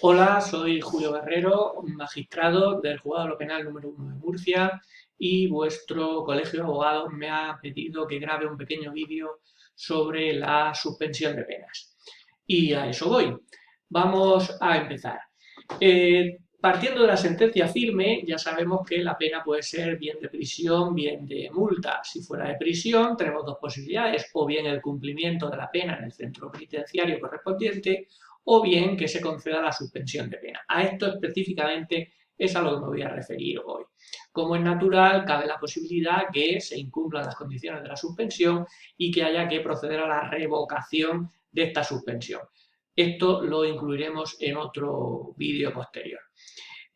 Hola, soy Julio Barrero, magistrado del Juzgado Penal número 1 de Murcia y vuestro colegio de abogados me ha pedido que grabe un pequeño vídeo sobre la suspensión de penas. Y a eso voy. Vamos a empezar. Partiendo de la sentencia firme, ya sabemos que la pena puede ser bien de prisión, bien de multa. Si fuera de prisión, tenemos dos posibilidades, o bien el cumplimiento de la pena en el centro penitenciario correspondiente, o bien que se conceda la suspensión de pena. A esto específicamente es a lo que me voy a referir hoy. Como es natural, cabe la posibilidad que se incumplan las condiciones de la suspensión y que haya que proceder a la revocación de esta suspensión. Esto lo incluiremos en otro vídeo posterior.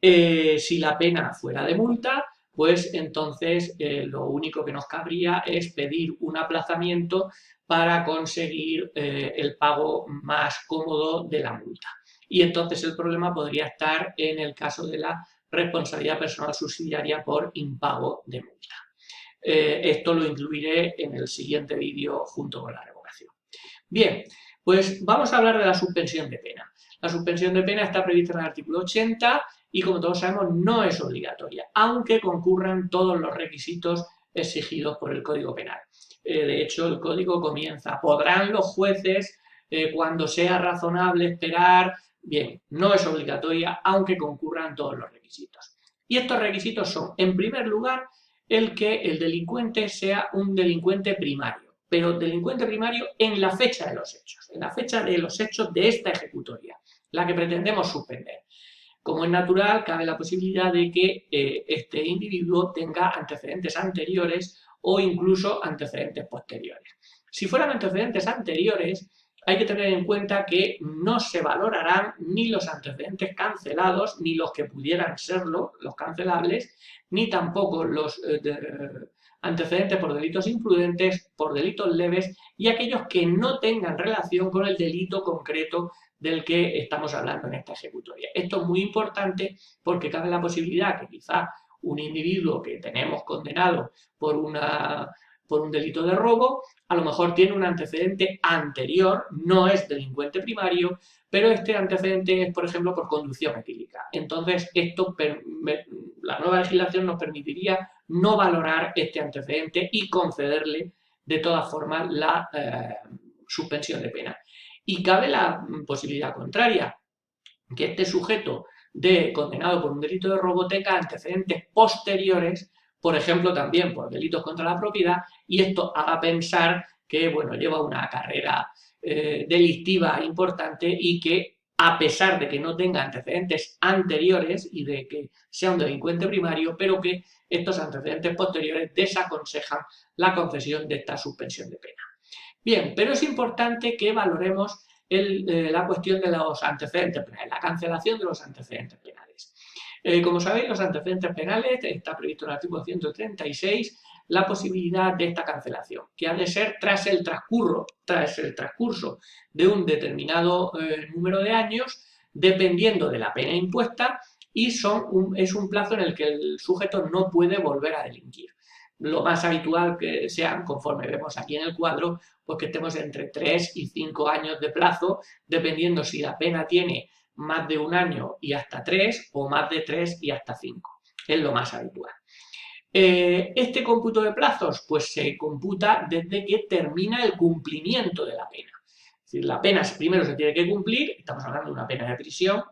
Si la pena fuera de multa, pues entonces lo único que nos cabría es pedir un aplazamiento para conseguir el pago más cómodo de la multa. Y entonces el problema podría estar en el caso de la responsabilidad personal subsidiaria por impago de multa. Esto lo incluiré en el siguiente vídeo junto con la revocación. Bien, pues vamos a hablar de la suspensión de pena. La suspensión de pena está prevista en el artículo 80 y, como todos sabemos, no es obligatoria, aunque concurran todos los requisitos exigidos por el Código Penal. De hecho, el Código comienza, podrán los jueces, cuando sea razonable, esperar. Bien, no es obligatoria, aunque concurran todos los requisitos. Y estos requisitos son, en primer lugar, el que el delincuente sea un delincuente primario, pero delincuente primario en la fecha de los hechos, en la fecha de los hechos de esta ejecutoria, la que pretendemos suspender. Como es natural, cabe la posibilidad de que este individuo tenga antecedentes anteriores o incluso antecedentes posteriores. Si fueran antecedentes anteriores, hay que tener en cuenta que no se valorarán ni los antecedentes cancelados, ni los que pudieran serlo, los cancelables, ni tampoco los antecedentes por delitos imprudentes, por delitos leves y aquellos que no tengan relación con el delito concreto del que estamos hablando en esta ejecutoria. Esto es muy importante porque cabe la posibilidad que quizá un individuo que tenemos condenado por un delito de robo, a lo mejor tiene un antecedente anterior, no es delincuente primario, pero este antecedente es, por ejemplo, por conducción etílica. Entonces, la nueva legislación nos permitiría no valorar este antecedente y concederle, de todas formas, la suspensión de pena. Y cabe la posibilidad contraria, que este sujeto condenado por un delito de robo tenga antecedentes posteriores, por ejemplo, también por delitos contra la propiedad, y esto haga pensar que, bueno, lleva una carrera delictiva importante y que, a pesar de que no tenga antecedentes anteriores y de que sea un delincuente primario, pero que estos antecedentes posteriores desaconsejan la concesión de esta suspensión de pena. Bien, pero es importante que valoremos la cuestión de los antecedentes penales, la cancelación de los antecedentes penales. Como sabéis, los antecedentes penales, está previsto en el artículo 136, la posibilidad de esta cancelación, que ha de ser tras el transcurso de un determinado número de años, dependiendo de la pena impuesta, y es un plazo en el que el sujeto no puede volver a delinquir. Lo más habitual que sean, conforme vemos aquí en el cuadro, pues que estemos entre 3 y 5 años de plazo, dependiendo si la pena tiene más de un año y hasta 3 o más de 3 y hasta 5. Es lo más habitual. Este cómputo de plazos pues se computa desde que termina el cumplimiento de la pena. Es decir, la pena primero se tiene que cumplir, estamos hablando de una pena de prisión,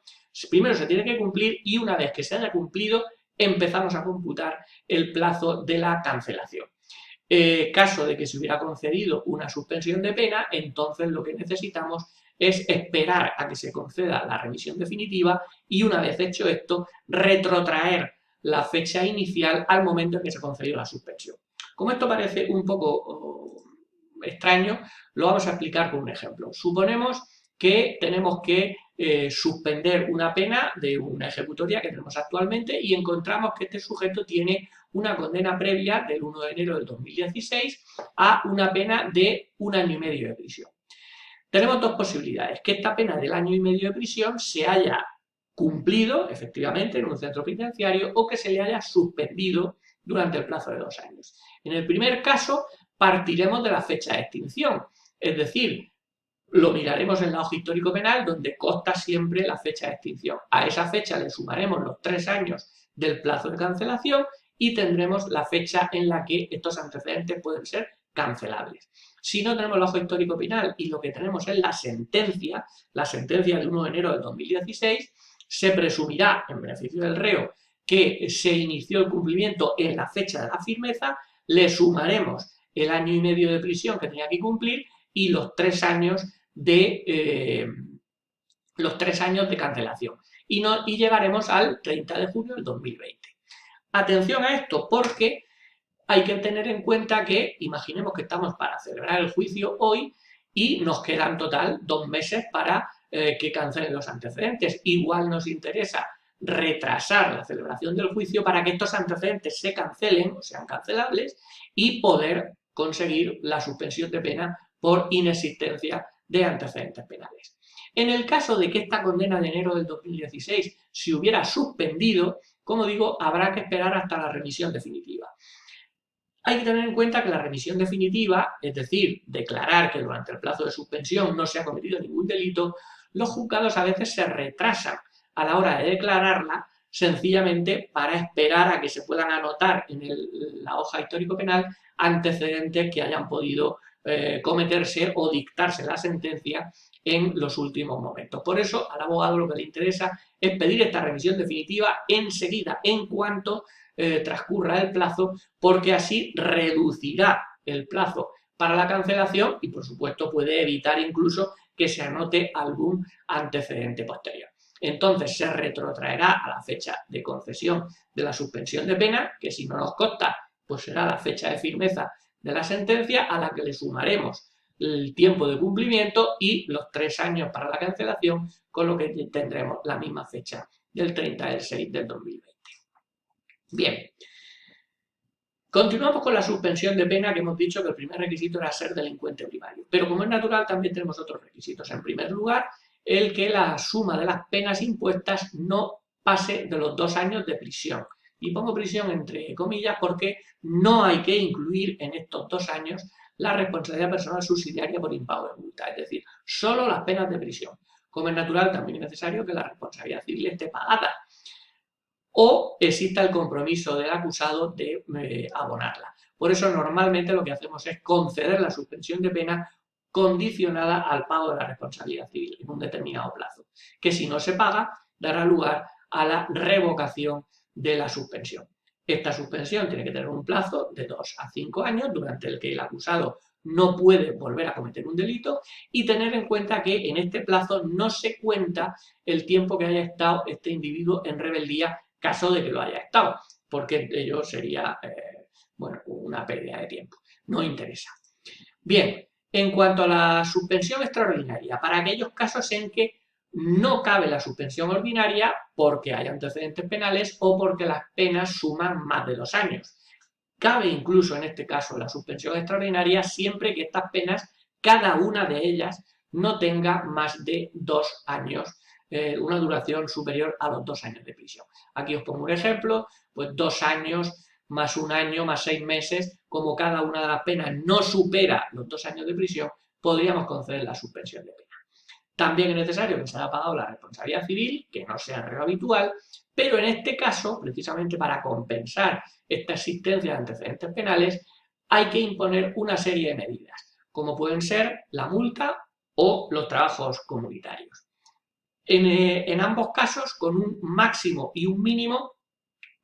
primero se tiene que cumplir y una vez que se haya cumplido empezamos a computar el plazo de la cancelación. Caso de que se hubiera concedido una suspensión de pena, entonces lo que necesitamos es esperar a que se conceda la revisión definitiva y, una vez hecho esto, retrotraer la fecha inicial al momento en que se concedió la suspensión. Como esto parece un poco extraño, lo vamos a explicar con un ejemplo. Suponemos que tenemos que suspender una pena de una ejecutoria que tenemos actualmente y encontramos que este sujeto tiene una condena previa del 1 de enero del 2016 a una pena de 1 año y medio de prisión. Tenemos dos posibilidades, que esta pena del año y medio de prisión se haya cumplido efectivamente en un centro penitenciario o que se le haya suspendido durante el plazo de 2 años. En el primer caso, partiremos de la fecha de extinción, es decir, lo miraremos en la hoja histórico penal, donde consta siempre la fecha de extinción. A esa fecha le sumaremos los 3 años del plazo de cancelación y tendremos la fecha en la que estos antecedentes pueden ser cancelables. Si no tenemos la hoja histórico penal y lo que tenemos es la sentencia de 1 de enero del 2016, se presumirá en beneficio del reo que se inició el cumplimiento en la fecha de la firmeza, le sumaremos el año y medio de prisión que tenía que cumplir y los 3 años de cancelación. Y llegaremos al 30 de junio del 2020. Atención a esto, porque hay que tener en cuenta que, imaginemos que estamos para celebrar el juicio hoy y nos quedan total 2 meses para que cancelen los antecedentes. Igual nos interesa retrasar la celebración del juicio para que estos antecedentes se cancelen o sean cancelables y poder conseguir la suspensión de pena por inexistencia de antecedentes penales. En el caso de que esta condena de enero del 2016 se hubiera suspendido, como digo, habrá que esperar hasta la remisión definitiva. Hay que tener en cuenta que la remisión definitiva, es decir, declarar que durante el plazo de suspensión no se ha cometido ningún delito, los juzgados a veces se retrasan a la hora de declararla sencillamente para esperar a que se puedan anotar en la hoja histórico penal antecedentes que hayan podido cometerse o dictarse la sentencia en los últimos momentos. Por eso al abogado lo que le interesa es pedir esta remisión definitiva enseguida, en cuanto transcurra el plazo, porque así reducirá el plazo para la cancelación y, por supuesto, puede evitar incluso que se anote algún antecedente posterior. Entonces, se retrotraerá a la fecha de concesión de la suspensión de pena, que si no nos consta, pues será la fecha de firmeza de la sentencia, a la que le sumaremos el tiempo de cumplimiento y los 3 años para la cancelación, con lo que tendremos la misma fecha del 30 del 6 del 2020. Bien, continuamos con la suspensión de pena, que hemos dicho que el primer requisito era ser delincuente primario. Pero como es natural, también tenemos otros requisitos. En primer lugar, el que la suma de las penas impuestas no pase de los 2 años de prisión. Y pongo prisión entre comillas porque no hay que incluir en estos 2 años la responsabilidad personal subsidiaria por impago de multa, es decir, solo las penas de prisión. Como es natural, también es necesario que la responsabilidad civil esté pagada o exista el compromiso del acusado de abonarla. Por eso normalmente lo que hacemos es conceder la suspensión de pena condicionada al pago de la responsabilidad civil en un determinado plazo, que si no se paga dará lugar a la revocación de la suspensión. Esta suspensión tiene que tener un plazo de 2 a 5 años durante el que el acusado no puede volver a cometer un delito y tener en cuenta que en este plazo no se cuenta el tiempo que haya estado este individuo en rebeldía, caso de que lo haya estado, porque ello sería una pérdida de tiempo. No interesa. Bien, en cuanto a la suspensión extraordinaria, para aquellos casos en que no cabe la suspensión ordinaria porque hay antecedentes penales o porque las penas suman más de 2 años. Cabe incluso en este caso la suspensión extraordinaria siempre que estas penas, cada una de ellas, no tenga más de 2 años, una duración superior a los 2 años de prisión. Aquí os pongo un ejemplo, pues 2 años más 1 año más 6 meses, como cada una de las penas no supera los 2 años de prisión, podríamos conceder la suspensión de pena. También es necesario que se haya pagado la responsabilidad civil, que no sea regla habitual, pero en este caso, precisamente para compensar esta existencia de antecedentes penales, hay que imponer una serie de medidas, como pueden ser la multa o los trabajos comunitarios. En ambos casos, con un máximo y un mínimo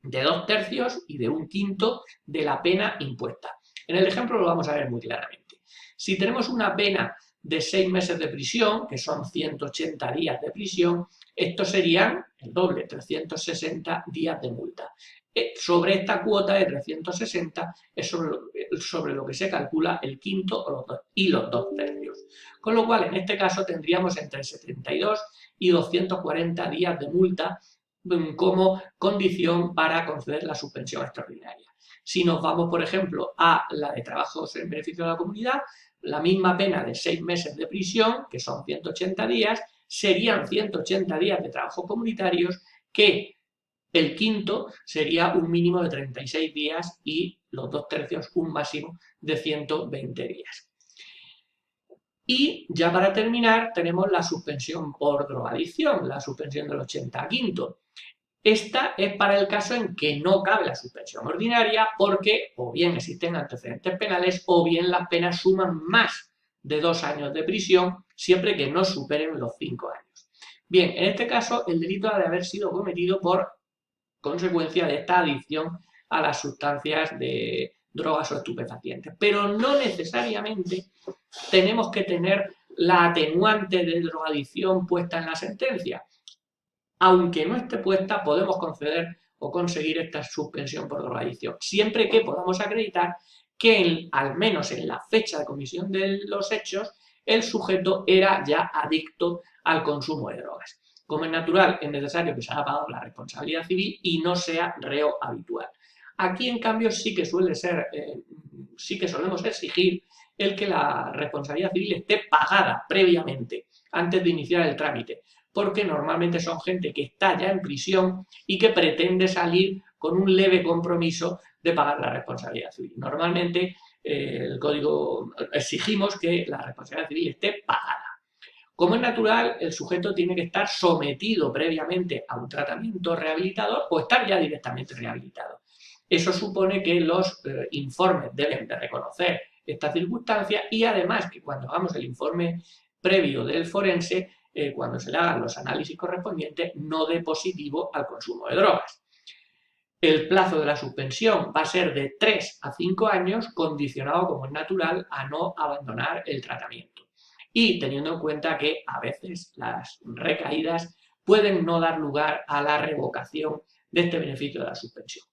de 2/3 y de 1/5 de la pena impuesta. En el ejemplo lo vamos a ver muy claramente. Si tenemos una pena de 6 meses de prisión, que son 180 días de prisión, estos serían el doble, 360 días de multa. Sobre esta cuota de 360 es sobre lo que se calcula el quinto y los 2/3. Con lo cual, en este caso, tendríamos entre 72 y 240 días de multa como condición para conceder la suspensión extraordinaria. Si nos vamos, por ejemplo, a la de trabajos en beneficio de la comunidad, la misma pena de 6 meses de prisión, que son 180 días, serían 180 días de trabajos comunitarios, que el quinto sería un mínimo de 36 días y los 2/3 un máximo de 120 días. Y ya para terminar tenemos la suspensión por drogadicción, la suspensión del 80 quinto. Esta es para el caso en que no cabe la suspensión ordinaria porque o bien existen antecedentes penales o bien las penas suman más de 2 años de prisión siempre que no superen los 5 años. Bien, en este caso el delito ha de haber sido cometido por consecuencia de esta adicción a las sustancias de drogas o estupefacientes, pero no necesariamente tenemos que tener la atenuante de drogadicción puesta en la sentencia. Aunque no esté puesta, podemos conceder o conseguir esta suspensión por drogadicción, siempre que podamos acreditar que al menos en la fecha de comisión de los hechos, el sujeto era ya adicto al consumo de drogas. Como es natural, es necesario que se haya pagado la responsabilidad civil y no sea reo habitual. Aquí, en cambio, sí que sí que solemos exigir el que la responsabilidad civil esté pagada previamente, antes de iniciar el trámite, porque normalmente son gente que está ya en prisión y que pretende salir con un leve compromiso de pagar la responsabilidad civil. Normalmente el código exigimos que la responsabilidad civil esté pagada. Como es natural, el sujeto tiene que estar sometido previamente a un tratamiento rehabilitador o estar ya directamente rehabilitado. Eso supone que los informes deben de reconocer esta circunstancia y además que cuando hagamos el informe previo del forense, cuando se le hagan los análisis correspondientes, no dé positivo al consumo de drogas. El plazo de la suspensión va a ser de 3 a 5 años, condicionado, como es natural, a no abandonar el tratamiento. Y teniendo en cuenta que a veces las recaídas pueden no dar lugar a la revocación de este beneficio de la suspensión.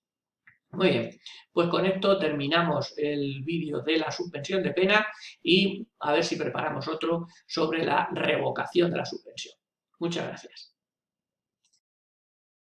Muy bien, pues con esto terminamos el vídeo de la suspensión de pena y a ver si preparamos otro sobre la revocación de la suspensión. Muchas gracias.